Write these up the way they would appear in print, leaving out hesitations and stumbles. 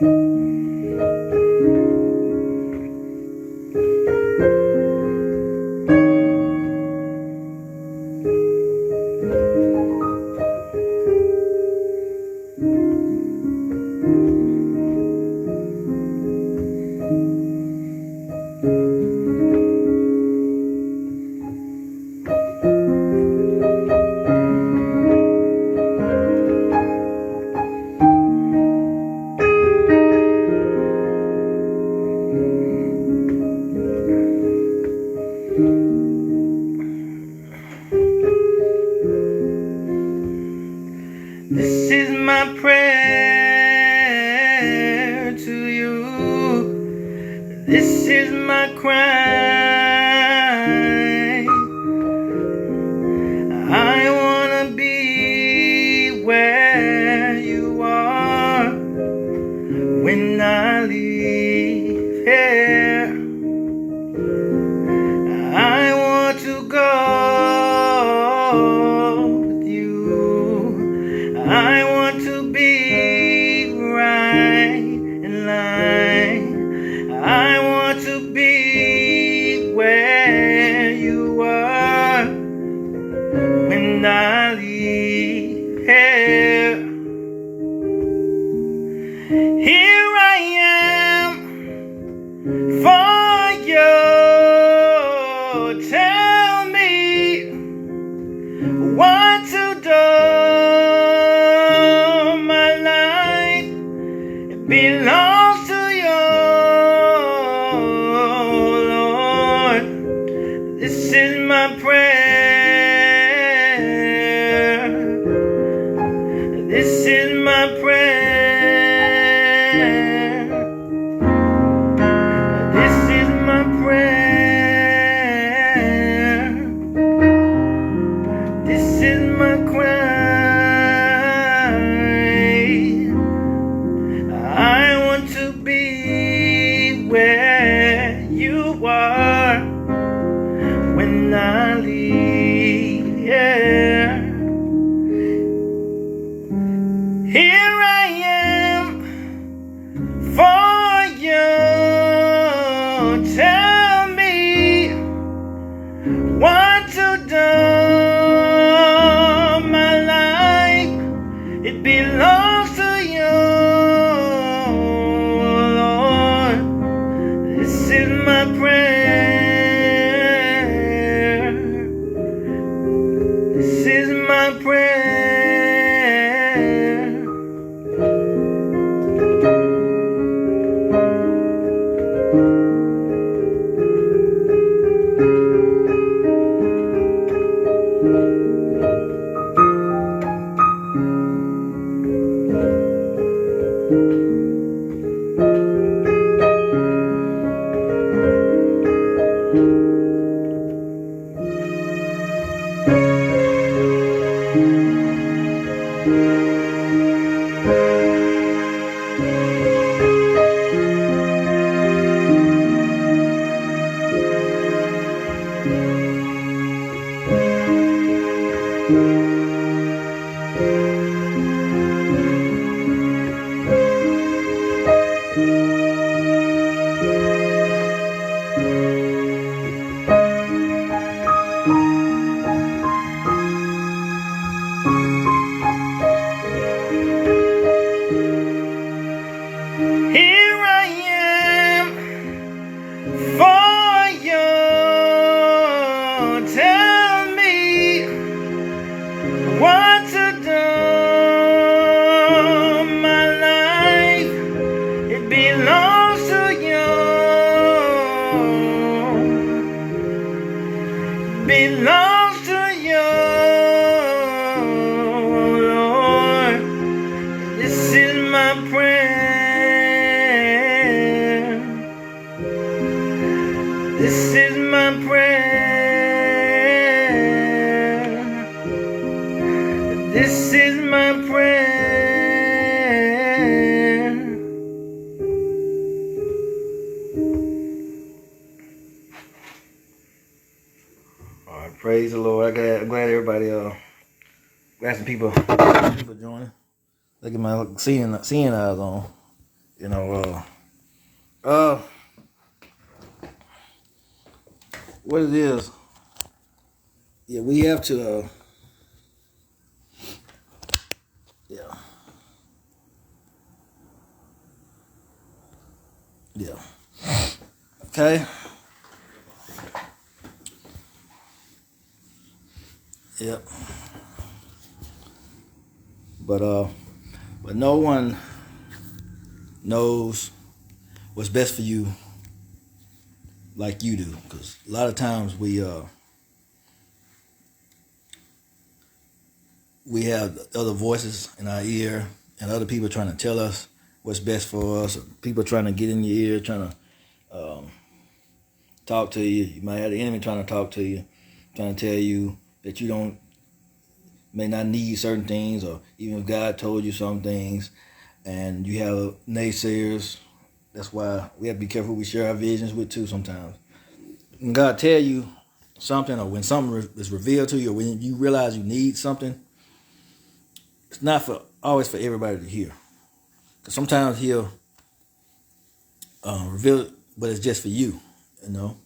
This is my prayer to you. This is my cry. I wanna be where you are when I leave here. I want to go with you. I want to be right in line. I want to be where you are when I leave here. Here I am for you. Tell me what to do. My life, it belongs to you, Lord. This is my prayer. This is my prayer. This is my prayer. This is my cry. I want to be where you are when I leave, yeah. Here I am for you. Tell me what to do. My life, it belongs to you, Lord. This is my prayer. This is my prayer. Here I am for you. Tell me what to do. My life, it belongs to you. Belongs to you, Lord. This is my prayer. This is my prayer. This is my prayer. All right, praise the Lord. I'm glad everybody, glad some people joining. Look at my seeing eyes on. You know, uh, what it is, yeah, we have to, yeah, yeah, okay, yep, but no one knows what's best for you like you do, because a lot of times we have other voices in our ear and other people trying to tell us what's best for us. People trying to get in your ear, trying to talk to you. You might have the enemy trying to talk to you, trying to tell you that you don't may not need certain things, or even if God told you some things, and you have naysayers. That's why we have to be careful who we share our visions with too sometimes. When God tell you something, or when something is revealed to you, or when you realize you need something, it's not always for everybody to hear. Because sometimes He'll reveal it, but it's just for you. You know,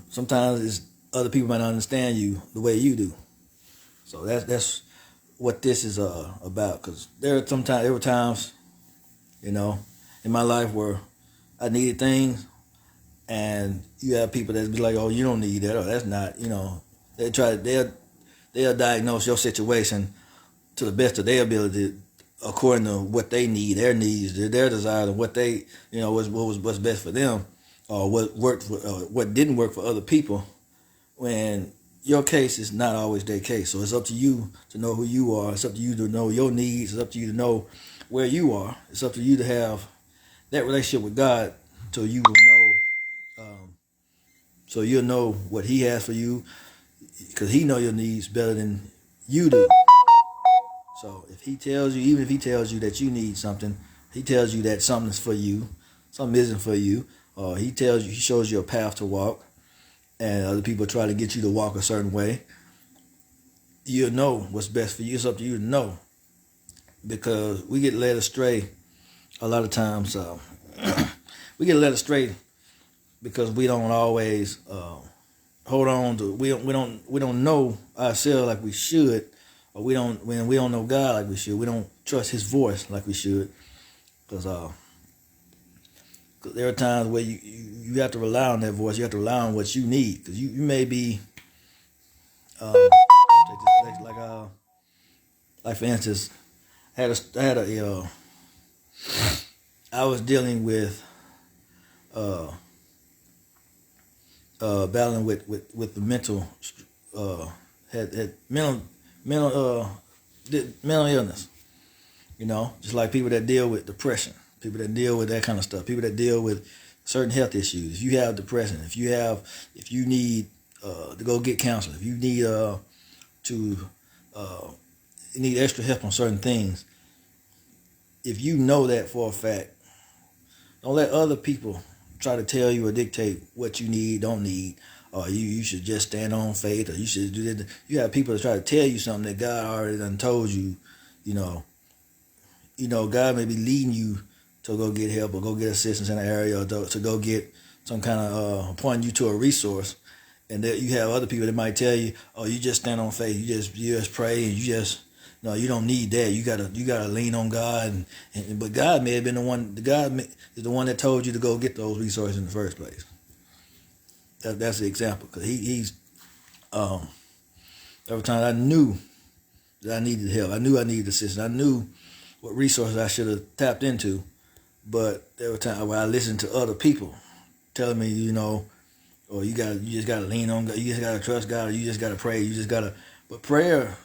sometimes it's other people might not understand you the way you do. So that's what this is about. Because there were times, you know, in my life where I needed things, and you have people that be like, "Oh, you don't need that," or "That's not," you know. They'll diagnose your situation to the best of their ability, according to what they need, their needs, their desires, and what they, you know, what's best for them, or what worked for, what didn't work for other people. When your case is not always their case, so it's up to you to know who you are. It's up to you to know your needs. It's up to you to know where you are. It's up to you to have that relationship with God, so you will know, so you'll know what He has for you, because He know your needs better than you do. So if He tells you, even if He tells you that you need something, He tells you that something's for you, something isn't for you, or He shows you a path to walk, and other people try to get you to walk a certain way, you'll know what's best for you. It's up to you to know, because we get led astray a lot of times. We get led astray because we don't always hold on to, we don't know ourselves like we should, or we don't know God like we should. We don't trust His voice like we should, because there are times where you have to rely on that voice. You have to rely on what you need, because you may be like for instance, I was dealing with battling with the mental had mental illness. You know, just like people that deal with depression, people that deal with that kind of stuff, people that deal with certain health issues. If you have depression, if you need to go get counseling, if you need you need extra help on certain things, if you know that for a fact, don't let other people try to tell you or dictate what you need, don't need, or you should just stand on faith, or you should do that. You have people that try to tell you something that God already done told you. God may be leading you to go get help or go get assistance in an area, or to go get some kind of pointing you to a resource. And that you have other people that might tell you, "Oh, you just stand on faith. You just pray, and no, you don't need that. You gotta lean on God." But God may have been the one. God is the one that told you to go get those resources in the first place. That's the example, because he's every time I knew that I needed help, I knew I needed assistance, I knew what resources I should have tapped into. But there were times where I listened to other people telling me, or you just gotta lean on God, you just gotta trust God, or you just gotta pray, But prayer,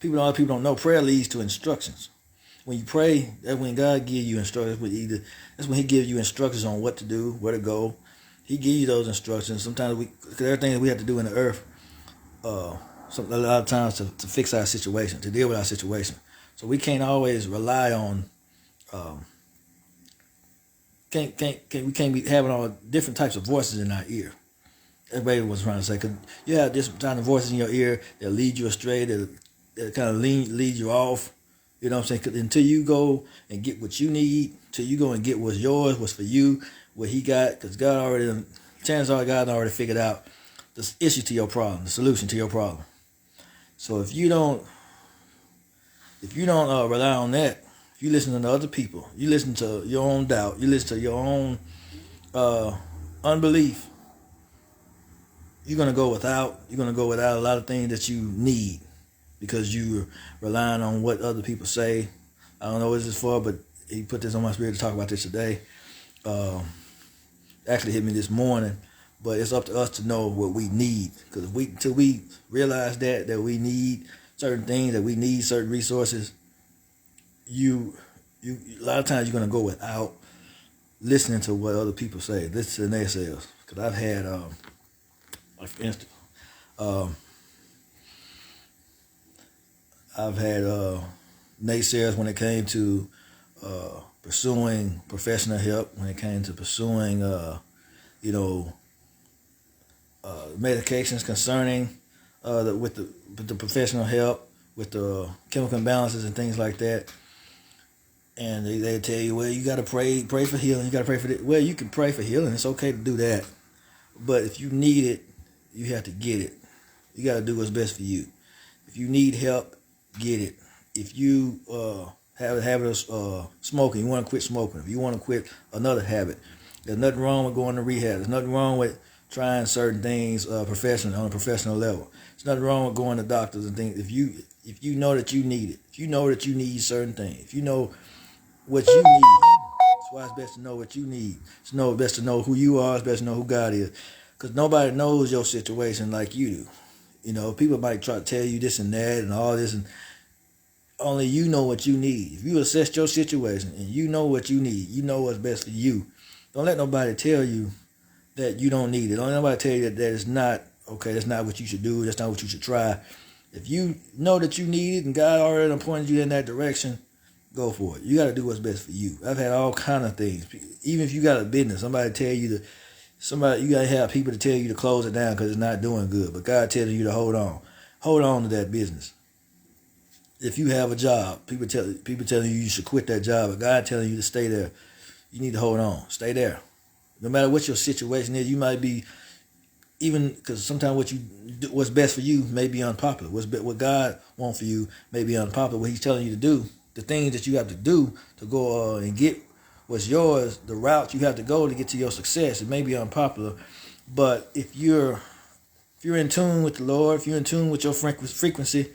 other people don't know. Prayer leads to instructions. When you pray, that's when God gives you instructions. That's when He gives you instructions on what to do, where to go. He gives you those instructions. Sometimes there are things that we have to do in the earth, a lot of times to fix our situation, to deal with our situation. So we can't always rely on. We can't be having all different types of voices in our ear. Everybody was trying to say, because you have different kind of voices in your ear that lead you astray, that kind of lead you off. You know what I'm saying? 'Cause until you go and get what you need, till you go and get what's yours, what's for you, what he got, because God already, chances are God already figured out the issue to your problem, the solution to your problem. So if you don't rely on that, if you listen to other people, you listen to your own doubt, you listen to your own unbelief, you're gonna go without a lot of things that you need because you're relying on what other people say. I don't know what this is for, but he put this on my spirit to talk about this today. Actually hit me this morning, but it's up to us to know what we need, because until we realize that we need certain things, that we need certain resources, you a lot of times you're gonna go without listening to what other people say. Listen to naysayers, because I've had like for instance, I've had naysayers when it came to pursuing professional help, when it came to pursuing, medications concerning with the professional help, with the chemical imbalances and things like that. And they tell you, well, you got to pray for healing. You got to pray for it. Well, you can pray for healing. It's okay to do that. But if you need it, you have to get it. You got to do what's best for you. If you need help, get it. If you have a habit of smoking, you want to quit smoking. If you want to quit another habit, there's nothing wrong with going to rehab. There's nothing wrong with trying certain things professionally, on a professional level. There's nothing wrong with going to doctors and things. If you know that you need it, if you know that you need certain things, if you know what you need, that's why it's best to know what you need. It's best to know who you are. It's best to know who God is, because nobody knows your situation like you do. You know, people might try to tell you this and that and all this, and only you know what you need. If you assess your situation and you know what you need, you know what's best for you. Don't let nobody tell you that you don't need it. Don't let nobody tell you that it's not okay. That's not what you should do. That's not what you should try. If you know that you need it and God already pointed you in that direction, go for it. You got to do what's best for you. I've had all kind of things. Even if you got a business, you got to have people to tell you to close it down because it's not doing good. But God telling you to hold on to that business. If you have a job, people telling you should quit that job, but God telling you to stay there, you need to hold on. Stay there. No matter what your situation is, you might be, even because sometimes what's best for you may be unpopular. What God wants for you may be unpopular. What He's telling you to do, the things that you have to do to go and get what's yours, the route you have to go to get to your success, it may be unpopular. But if you're in tune with the Lord, if you're in tune with your frequency,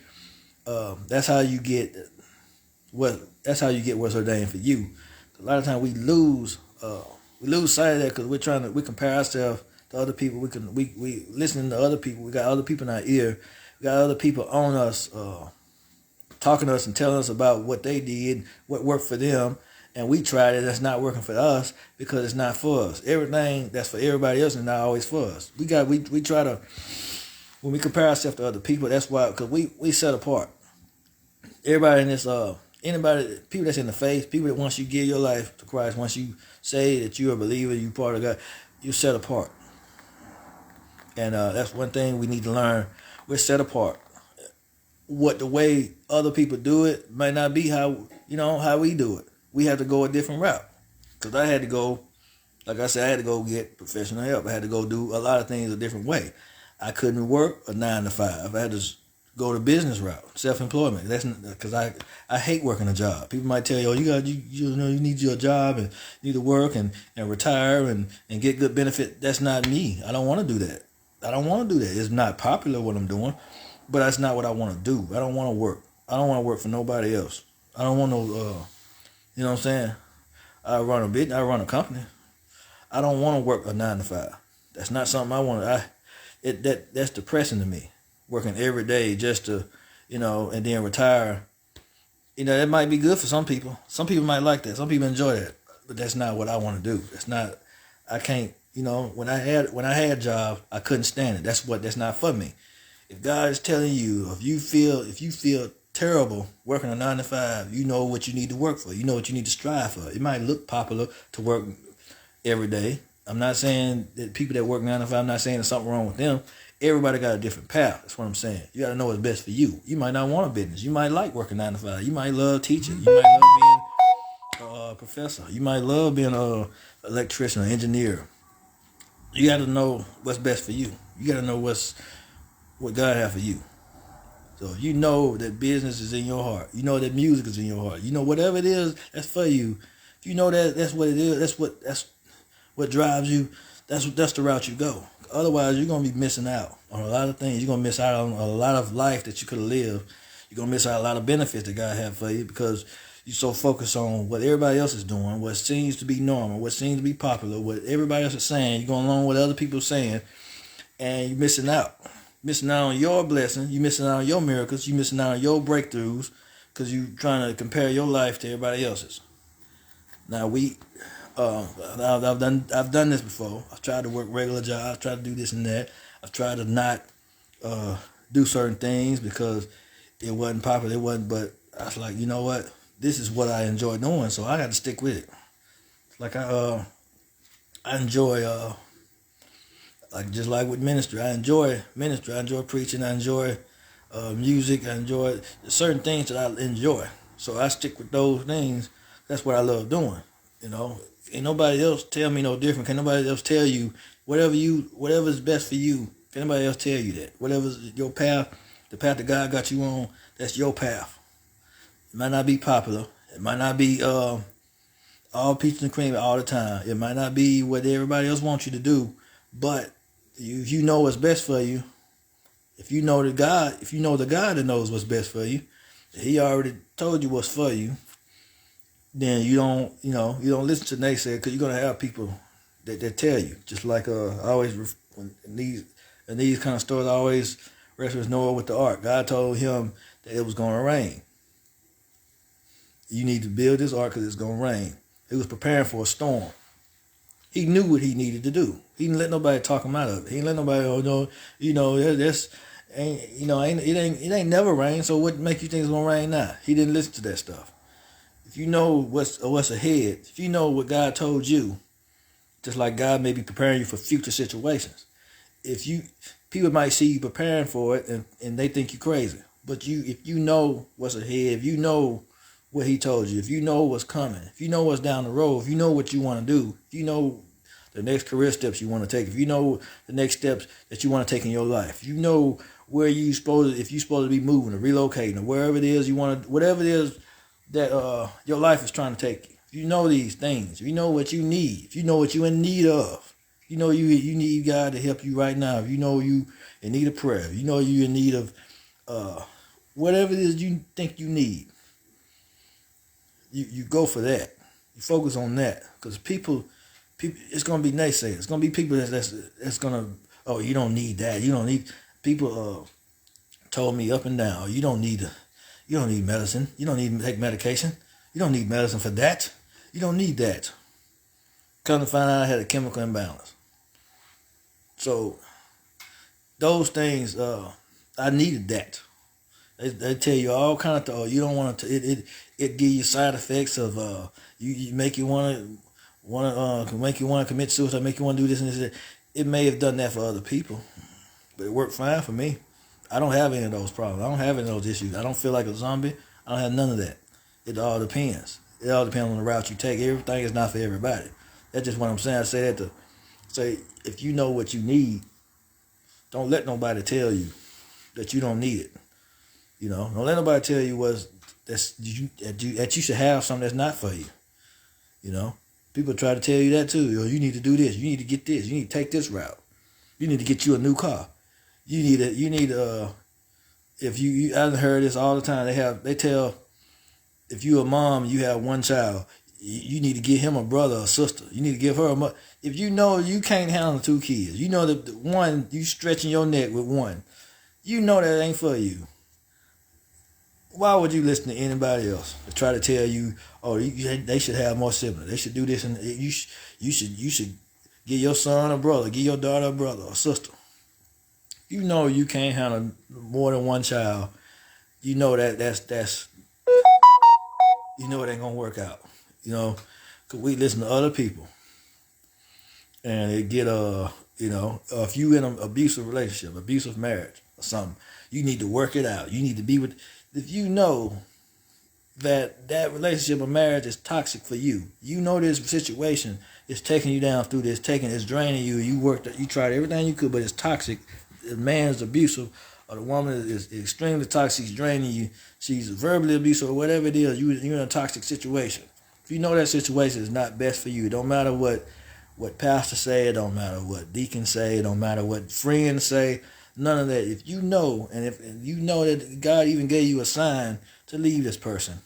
that's how you get what's ordained for you. A lot of times we lose sight of that because we compare ourselves to other people. We listening to other people. We got other people in our ear. We got other people on us, talking to us and telling us about what they did, what worked for them, and we tried it. That's not working for us because it's not for us. Everything that's for everybody else is not always for us. We try to, when we compare ourselves to other people, that's why, because we set apart. Everybody in this, people that's in the faith, people that once you give your life to Christ, once you say that you're a believer, you're part of God, you're set apart. And that's one thing we need to learn. We're set apart. The way other people do it might not be how we do it. We have to go a different route. Because I had to go, like I said, I had to go get professional help. I had to go do a lot of things a different way. I couldn't work a 9 to 5. I had to go the business route, self-employment. That's because I hate working a job. People might tell you, you need your job and you need to work and retire and get good benefit. That's not me. I don't want to do that. It's not popular what I'm doing, but that's not what I want to do. I don't want to work. I don't want to work for nobody else. I don't want no, you know what I'm saying? I run a business. I run a company. I don't want to work a 9 to 5. That's not something I want. That's depressing to me. Working every day just to, and then retire. That might be good for some people. Some people might like that. Some people enjoy that. But that's not what I want to do. I can't, when I had a job, I couldn't stand it. That's not for me. If God is telling you, if you feel terrible working a 9 to 5, you know what you need to work for. You know what you need to strive for. It might look popular to work every day. I'm not saying that people that work 9 to 5, I'm not saying there's something wrong with them. everybody got a different path. That's what I'm saying. You got to know what's best for you. You might not want a business. You might like working 9 to 5. You might love teaching. You might love being a professor. You might love being an electrician or engineer. You got to know what's best for you. You got to know what God has for you. So if you know that business is in your heart, you know that music is in your heart, you know whatever it is that's for you. If you know that that's what it is, that's what drives you. That's the route you go. Otherwise, you're gonna be missing out on a lot of things. You're gonna miss out on a lot of life that you could have lived. You're gonna miss out on a lot of benefits that God had for you because you're so focused on what everybody else is doing, what seems to be normal, what seems to be popular, what everybody else is saying. You're going along with what other people are saying, and you're missing out. Missing out on your blessing, you missing out on your miracles, you missing out on your breakthroughs because you trying to compare your life to everybody else's. Now I've done this before. I've tried to work regular jobs, tried to do this and that. I've tried to not do certain things because it wasn't popular. It wasn't, but I was like, you know what? This is what I enjoy doing, so I got to stick with it. Like I enjoy. Like just like with ministry, I enjoy ministry. I enjoy preaching. I enjoy music. I enjoy certain things that I enjoy. So I stick with those things. That's what I love doing. You know, ain't nobody else tell me no different. Can nobody else tell you whatever's best for you? Can anybody else tell you that? Whatever's your path, the path that God got you on, that's your path. It might not be popular. It might not be all peaches and cream all the time. It might not be what everybody else wants you to do, but if you know what's best for you, if you know the God that knows what's best for you, He already told you what's for you, then you don't listen to naysayers because you're gonna have people that tell you. Just like I always in these kind of stories, I always reference Noah with the ark. God told him that it was gonna rain. You need to build this ark because it's gonna rain. He was preparing for a storm. He knew what he needed to do. He didn't let nobody talk him out of it. He didn't let nobody, it ain't never rained. So what make you think it's gonna rain now? He didn't listen to that stuff. If you know what's ahead, if you know what God told you, just like God may be preparing you for future situations. People might see you preparing for it and they think you crazy. But if you know what's ahead, if you know what He told you, if you know what's coming, if you know what's down the road, if you know what you want to do, if you know the next career steps you want to take, if you know the next steps that you want to take in your life, if you know where if you're supposed to be moving or relocating or wherever it is you want to, whatever it is that your life is trying to take you. If you know these things, if you know what you need, if you know what you're in need of, you know you need God to help you right now, if you know you in need of prayer, if you know you're in need of whatever it is you think you need, you go for that. You focus on that because people, it's gonna be naysayers. It's gonna be people that's gonna, oh, you don't need that. You don't need. People told me up and down, you don't need medicine. You don't need to take medication. You don't need medicine for that. You don't need that. Come to find out I had a chemical imbalance. So those things, I needed that. They tell you all kind of things. You don't want to. It give you side effects of you make you want to commit suicide, make you want to do this and this. It may have done that for other people, but it worked fine for me. I don't have any of those problems. I don't have any of those issues. I don't feel like a zombie. I don't have none of that. It all depends. It all depends on the route you take. Everything is not for everybody. That's just what I'm saying. I say that to say if you know what you need, don't let nobody tell you that you don't need it. You know, don't let nobody tell you that you should have something that's not for you. You know, people try to tell you that too. You need to do this. You need to get this. You need to take this route. You need to get you a new car. If you I've heard this all the time. They tell if you a mom and you have one child, you need to get him a brother or sister. You need to give her a mother. If you know you can't handle 2 kids, you know that one you stretching your neck with one, you know that ain't for you. Why would you listen to anybody else to try to tell you, oh, they should have more siblings, they should do this, and you should give your son a brother, give your daughter a brother or sister. You know you can't handle more than one child. You know that's you know it ain't gonna work out. You know, 'cause we listen to other people, and it get if you in an abusive relationship, abusive marriage or something, you need to work it out. You need to be with. If you know that relationship or marriage is toxic for you, you know this situation is taking you down through this, it's draining you. You tried everything you could, but it's toxic. The man is abusive, or the woman is extremely toxic. She's draining you. She's verbally abusive, or whatever it is. You're in a toxic situation. If you know that situation is not best for you, it don't matter what pastors say, it don't matter what deacons say, it don't matter what friends say, none of that. If you know, and if you know that God even gave you a sign to leave this person,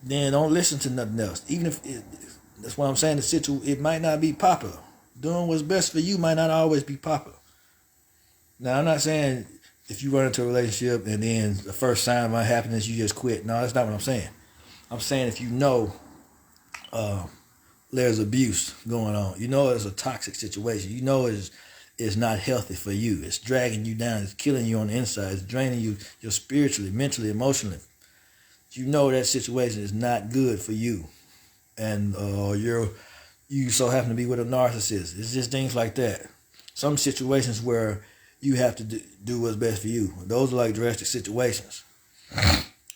then don't listen to nothing else. Even if that's what I'm saying. It might not be popular. Doing what's best for you might not always be popular. Now, I'm not saying if you run into a relationship and then the first sign might happen is you just quit. No, that's not what I'm saying. I'm saying if you know there's abuse going on, you know it's a toxic situation, you know it's not healthy for you, it's dragging you down, it's killing you on the inside, it's draining you spiritually, mentally, emotionally. You know that situation is not good for you, and you so happen to be with a narcissist. It's just things like that. Some situations where you have to do what's best for you. Those are like drastic situations.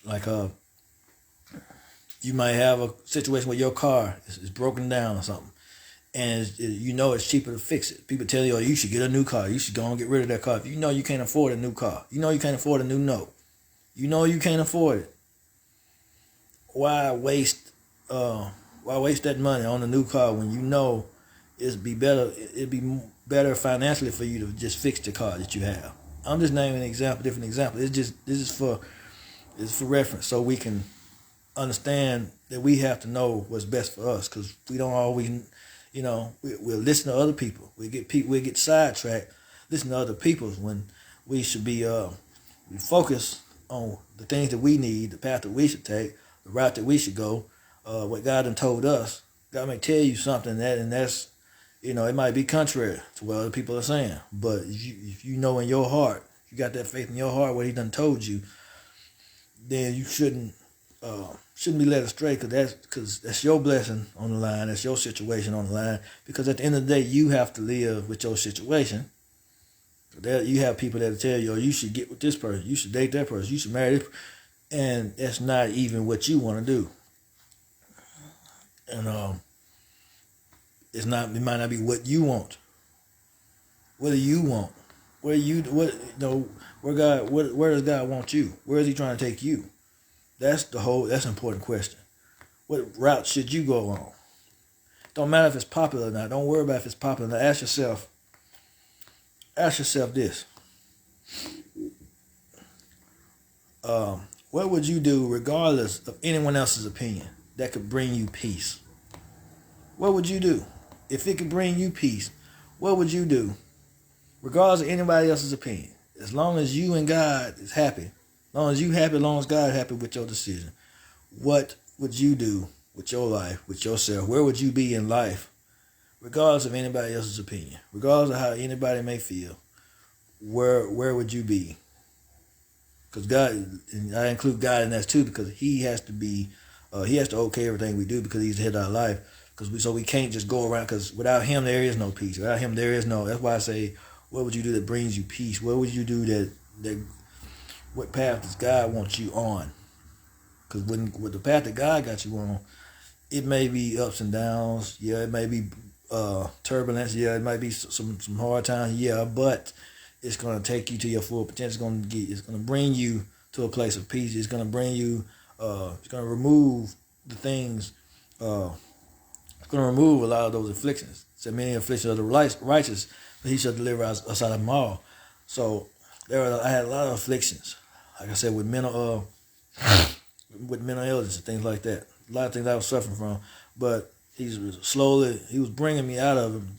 Like you might have a situation where your car is broken down or something, and you know it's cheaper to fix it. People tell you, oh, you should get a new car. You should go and get rid of that car. If you know you can't afford a new car, you know you can't afford a new note, you know you can't afford it. Why waste that money on a new car when you know it'd be better financially for you to just fix the car that you have? I'm just naming different examples. This is for reference, so we can understand that we have to know what's best for us, because we don't always, we'll listen to other people. We get sidetracked, listen to other people when we should be we focus on the things that we need, the path that we should take, the route that we should go, what God done told us. God may tell you something that's, it might be contrary to what other people are saying. But if you know in your heart, you got that faith in your heart what He done told you, then you shouldn't be led astray, because that's your blessing on the line, that's your situation on the line. Because at the end of the day, you have to live with your situation. You have people that tell you, oh, you should get with this person, you should date that person, you should marry this person. And that's not even what you want to do. And it might not be what you want. What do you want? Where does God want you? Where is He trying to take you? That's an important question. What route should you go on? Don't matter if it's popular or not. Don't worry about if it's popular. Now ask yourself this. What would you do regardless of anyone else's opinion that could bring you peace? What would you do? If it could bring you peace, what would you do? Regardless of anybody else's opinion. As long as you and God is happy, as long as you happy, as long as God is happy with your decision, what would you do with your life, with yourself? Where would you be in life? Regardless of anybody else's opinion, regardless of how anybody may feel, where would you be? Because God, and I include God in that too, because He has to be, He has to okay everything we do, because He's the head of our life. So we can't just go around, because without Him there is no peace. Without Him there is no. That's why I say, what would you do that brings you peace? What would you do what path does God want you on? Because with the path that God got you on, it may be ups and downs. Yeah, it may be turbulence. Yeah, it might be some hard times. Yeah, but it's going to take you to your full potential. It's going to bring you to a place of peace. It's going to bring you. It's going to remove the things. It's going to remove a lot of those afflictions. It said, many afflictions of the righteous, but He shall deliver us out of them all. So I had a lot of afflictions. Like I said, with mental illness and things like that. A lot of things I was suffering from, but He was bringing me out of them,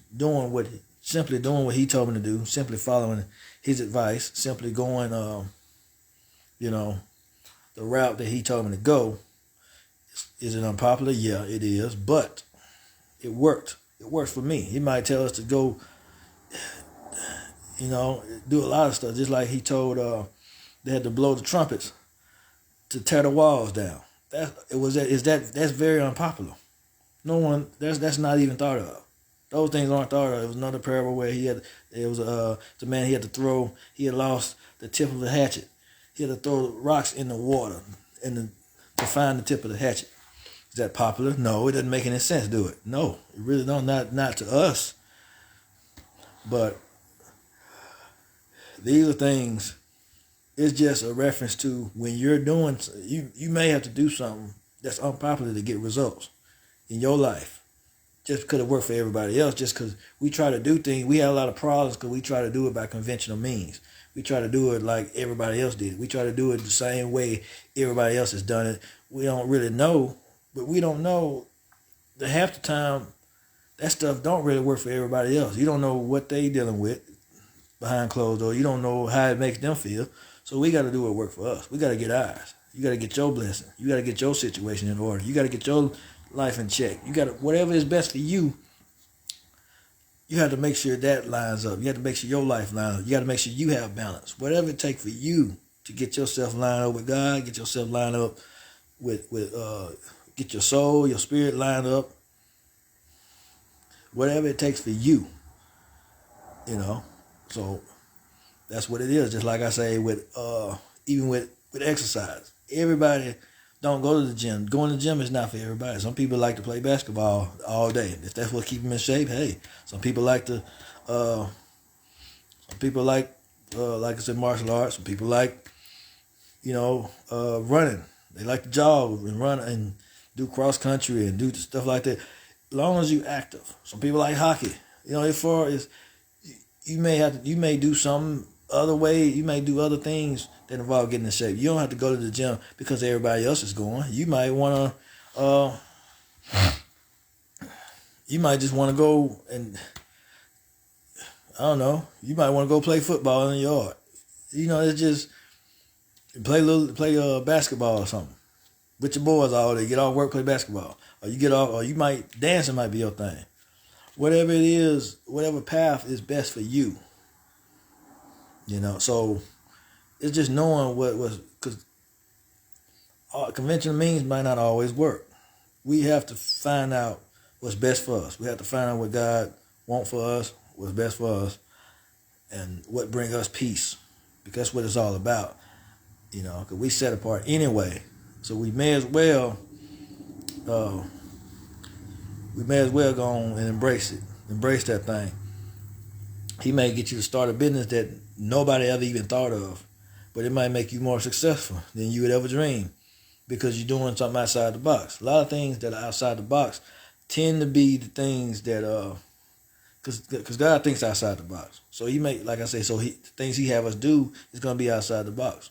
simply doing what He told me to do, simply following His advice, simply going, the route that He told me to go. Is it unpopular? Yeah, it is, but it worked. It works for me. He might tell us to go, do a lot of stuff, just like He told they had to blow the trumpets to tear the walls down. That's very unpopular. No one. That's not even thought of. Those things aren't thought of. It was another parable where the man he had to throw. He had lost the tip of the hatchet. He had to throw rocks in the water to find the tip of the hatchet. Is that popular? No, it doesn't make any sense, do it? No, it really don't. Not to us. But these are things. It's just a reference to when you're doing. You may have to do something that's unpopular to get results in your life. Just because it worked for everybody else, just because we try to do things, we have a lot of problems because we try to do it by conventional means. We try to do it like everybody else did. We try to do it the same way everybody else has done it. We don't really know, but we don't know that half the time that stuff don't really work for everybody else. You don't know what they dealing with behind closed doors. You don't know how it makes them feel. So we got to do what work for us. We got to get ours. You got to get your blessing. You got to get your situation in order. You got to get your life in check. You got to, whatever is best for you, you have to make sure that lines up. You have to make sure your life lines up. You got to make sure you have balance. Whatever it takes for you to get yourself lined up with God, get yourself lined up with get your soul, your spirit lined up. Whatever it takes for you, you know. So that's what it is. Just like I say with even with exercise. Everybody don't go to the gym. Going to the gym is not for everybody. Some people like to play basketball all day. If that's what keeps them in shape, hey. Some people like to like I said, martial arts. Some people like, running. They like to jog and run and do cross country and do stuff like that. As long as you're active. Some people like hockey. As far as you may do some other way. You may do other things that involve getting in shape. You don't have to go to the gym because everybody else is going. You might want to. You might just want to go and I don't know. You might want to go play football in the yard. It's just play basketball or something with your boys all day. Get off work, play basketball, or you get off, or you might dancing might be your thing. Whatever it is, whatever path is best for you. So it's just knowing what was, because conventional means might not always work. We have to find out what's best for us. We have to find out what God wants for us, what's best for us, and what brings us peace, because that's what it's all about. Because we set apart anyway, so we may as well go on and embrace that thing. He may get you to start a business that nobody ever even thought of, but it might make you more successful than you would ever dream because you're doing something outside the box. A lot of things that are outside the box tend to be the things that, because God thinks outside the box. So he may, like I say, the things he have us do is going to be outside the box.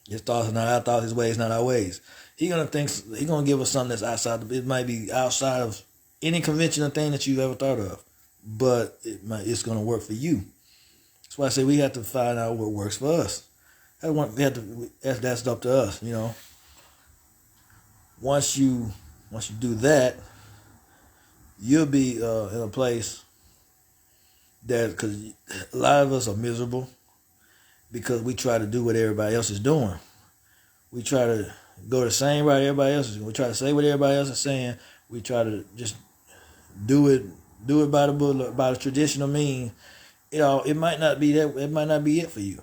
His thoughts are not our thoughts, his ways not our ways. He's going to give us something that's outside. It might be outside of any conventional thing that you've ever thought of, but it's going to work for you. That's why I say we have to find out what works for us. That's up to us, Once you do that, you'll be in a place that, because a lot of us are miserable because we try to do what everybody else is doing. We try to go the same route everybody else is doing. We try to say what everybody else is saying. We try to just do it by the traditional means. It might not be that. It might not be it for you.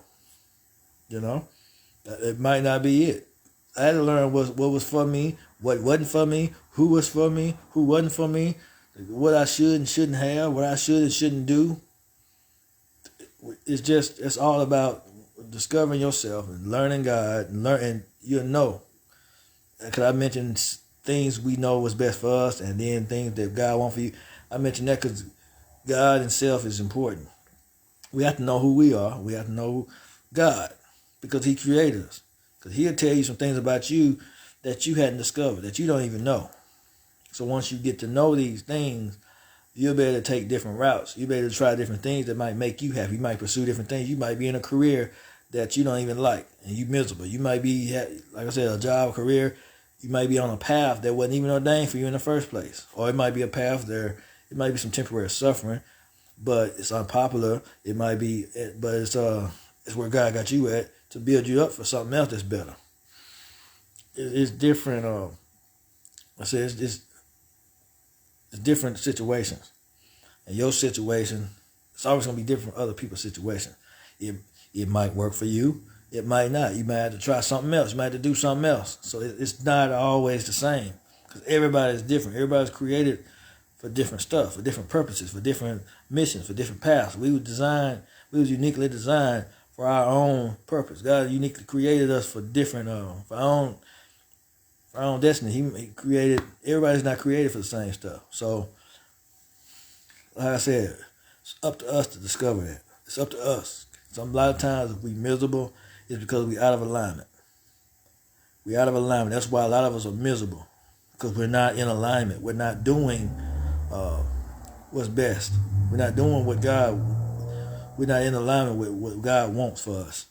It might not be it. I had to learn what was for me, what wasn't for me, who was for me, who wasn't for me, what I should and shouldn't have, what I should and shouldn't do. It's all about discovering yourself and learning God and because I mentioned things we know was best for us and then things that God wants for you. I mentioned that because God himself is important. We have to know who we are. We have to know God because he created us. Because he'll tell you some things about you that you hadn't discovered, that you don't even know. So once you get to know these things, you'll be able to take different routes. You'll be able to try different things that might make you happy. You might pursue different things. You might be in a career that you don't even like and you're miserable. You might be, like I said, a job, career. You might be on a path that wasn't even ordained for you in the first place. Or it might be a path there. It might be some temporary suffering, but it's unpopular. It might be, but it's where God got you at to build you up for something else that's better. It's different. I say it's It's different situations. And your situation, it's always going to be different from other people's situation. It might work for you. It might not. You might have to try something else. You might have to do something else. So it's not always the same because everybody's different. Everybody's created for different stuff, for different purposes, for different missions, for different paths. We was uniquely designed for our own purpose. God uniquely created us for different, for our own destiny. He created, everybody's not created for the same stuff. So, like I said, it's up to us to discover that. It's up to us. A lot of times if we miserable, it's because we out of alignment. We out of alignment. That's why a lot of us are miserable, because we're not in alignment. We're not doing what's best. We're not doing we're not in alignment with what God wants for us.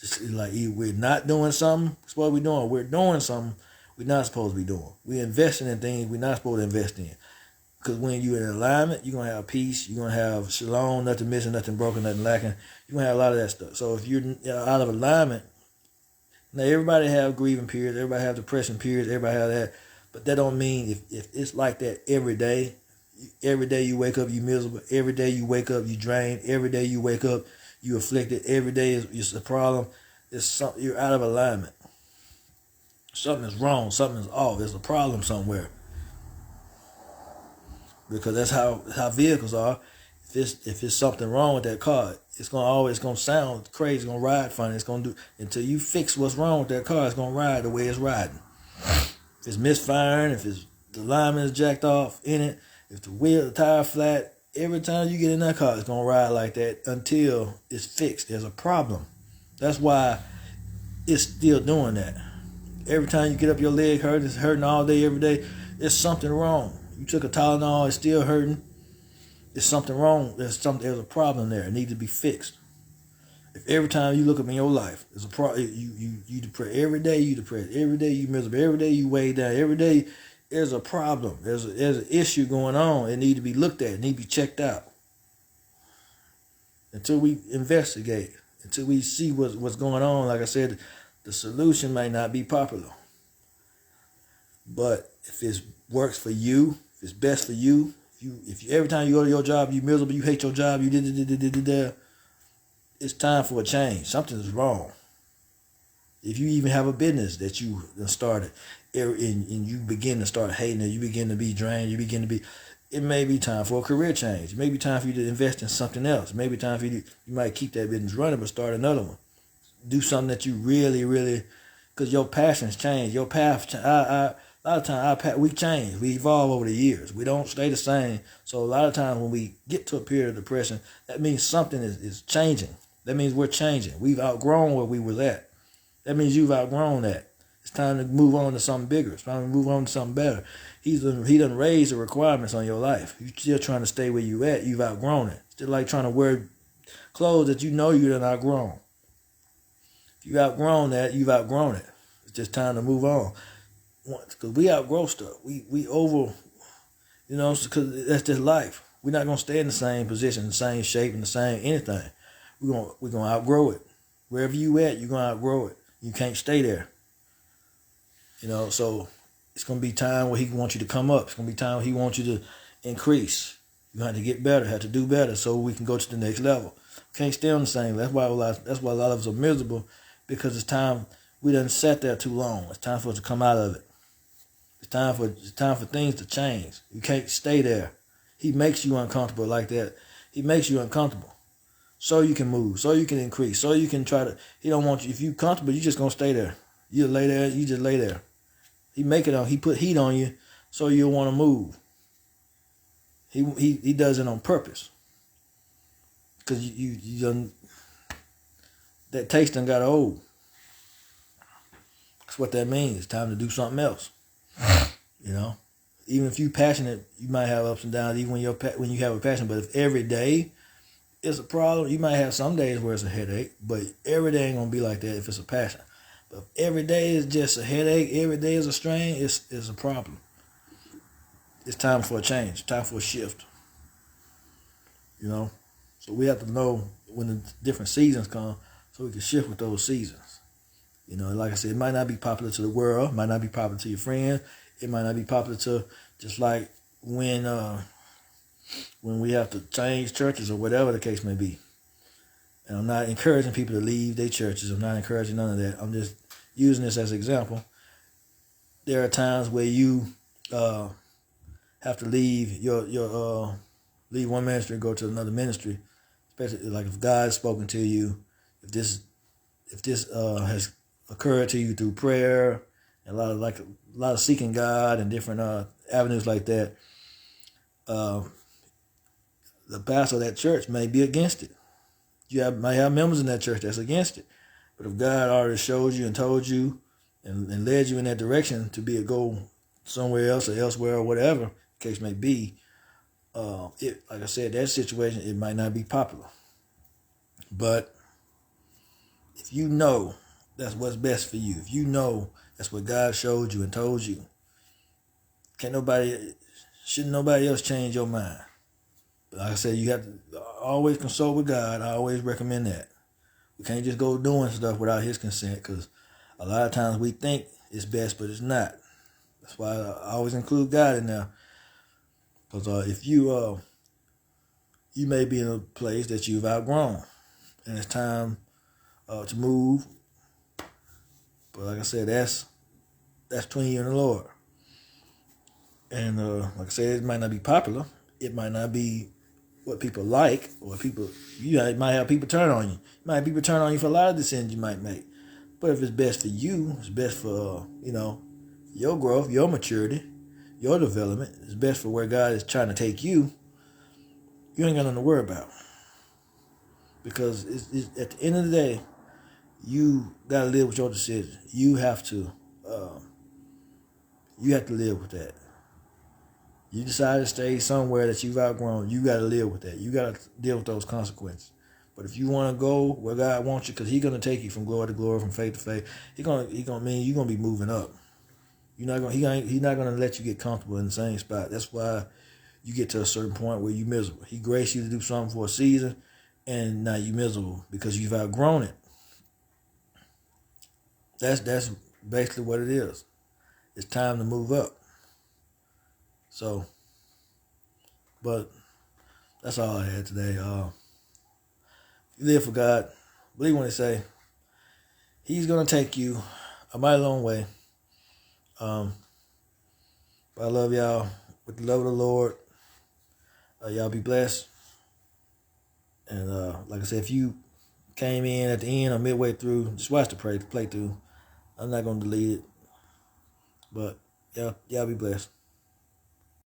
It's like we're not doing something, that's what we're doing. We're doing something we're not supposed to be doing. We're investing in things we're not supposed to invest in. Because when you're in alignment, you're going to have peace. You're going to have shalom, nothing missing, nothing broken, nothing lacking. You're going to have a lot of that stuff. So if you're out of alignment, now everybody have grieving periods. Everybody have depression periods. Everybody have that. But that don't mean if it's like that every day you wake up, you miserable. Every day you wake up, you drained. Every day you wake up, you afflicted. Every day is a problem. You're out of alignment. Something is wrong. Something is off. There's a problem somewhere. Because that's how vehicles are. If it's something wrong with that car, it's gonna sound crazy. It's gonna ride funny. It's gonna do until you fix what's wrong with that car. It's gonna ride the way it's riding. If it's misfiring, if the alignment is jacked off in it, if the tire flat, every time you get in that car, it's gonna ride like that until it's fixed. There's a problem. That's why it's still doing that. Every time you get up, your leg hurts. It's hurting all day, every day. There's something wrong. You took a Tylenol, it's still hurting. There's something wrong. There's a problem there. It needs to be fixed. If every time you look up in your life, there's a problem, you depressed. Every day you depressed. Every day you miserable. Every day you weighed down. Every day there's a problem. There's an issue going on. It needs to be looked at. It needs to be checked out. Until we investigate, until we see what's going on, like I said, the solution might not be popular. But if it works for you, if it's best for you, if you every time you go to your job, you miserable, you hate your job, you did, it's time for a change. Something's wrong. If you even have a business that you started and you begin to start hating it, you begin to be drained, it may be time for a career change. It may be time for you to invest in something else. It may be time for you might keep that business running, but start another one. Do something that you really, really, because your passions change. Your path, a lot of times we change. We evolve over the years. We don't stay the same. So a lot of times when we get to a period of depression, that means something is changing. That means we're changing. We've outgrown where we were at. That means you've outgrown that. It's time to move on to something bigger. It's time to move on to something better. He done raised the requirements on your life. You're still trying to stay where you at. You've outgrown it. It's just like trying to wear clothes that you know you done outgrown. If you've outgrown that, you've outgrown it. It's just time to move on. Because we outgrow stuff. We over, because that's just life. We're not going to stay in the same position, the same shape, and the same anything. We're gonna outgrow it. Wherever you at, you're going to outgrow it. You can't stay there. So it's going to be time where he wants you to come up. It's going to be time where he wants you to increase. You have to get better, have to do better so we can go to the next level. Can't stay on the same. That's why a lot of us are miserable, because it's time. We done sat there too long. It's time for us to come out of it. It's time for things to change. You can't stay there. He makes you uncomfortable like that. He makes you uncomfortable so you can move, so you can increase, so you can try to. He don't want you. If you comfortable, you just gonna stay there. You lay there. You just lay there. He put heat on you so you'll want to move. He does it on purpose, because you done, that taste done got old. That's what that means. It's time to do something else. Even if you're passionate, you might have ups and downs. Even when you have a passion, but if every day is a problem, you might have some days where it's a headache. But every day ain't gonna be like that if it's a passion. But if every day is just a headache, every day is a strain, it's a problem. It's time for a change. Time for a shift. So we have to know when the different seasons come, so we can shift with those seasons. Like I said, it might not be popular to the world, might not be popular to your friends, it might not be popular to, just like when we have to change churches or whatever the case may be. And I'm not encouraging people to leave their churches. I'm not encouraging none of that. I'm just using this as an example. There are times where you have to leave leave one ministry and go to another ministry, especially like if God has spoken to you, if this has occurred to you through prayer, and a lot of seeking God and different avenues like that. The pastor of that church may be against it. Might have members in that church that's against it. But if God already showed you and told you and led you in that direction to go somewhere else or elsewhere or whatever the case may be, like I said, that situation, it might not be popular. But if you know that's what's best for you, if you know that's what God showed you and told you, shouldn't nobody else change your mind. But like I said, you have to always consult with God. I always recommend that. We can't just go doing stuff without His consent, because a lot of times we think it's best, but it's not. That's why I always include God in there. Because if you may be in a place that you've outgrown, and it's time to move. But like I said, that's between you and the Lord. And like I said, it might not be popular. It might not be what people like, or you might have people turn on you. You might have people turn on you for a lot of decisions you might make. But if it's best for you, it's best for your growth, your maturity, your development. It's best for where God is trying to take you. You ain't got nothing to worry about, because it's at the end of the day, you gotta live with your decision. You have to live with that. You decide to stay somewhere that you've outgrown, you got to live with that. You got to deal with those consequences. But if you want to go where God wants you, because He's going to take you from glory to glory, from faith to faith, He's gonna mean you're going to be moving up. He's not going to let you get comfortable in the same spot. That's why you get to a certain point where you're miserable. He graced you to do something for a season, and now you're miserable because you've outgrown it. That's basically what it is. It's time to move up. So, but that's all I had today. You live for God. Believe when they say He's going to take you a mighty long way. But I love y'all with the love of the Lord. Y'all be blessed. And like I said, if you came in at the end or midway through, just watch the playthrough. I'm not going to delete it. But y'all be blessed.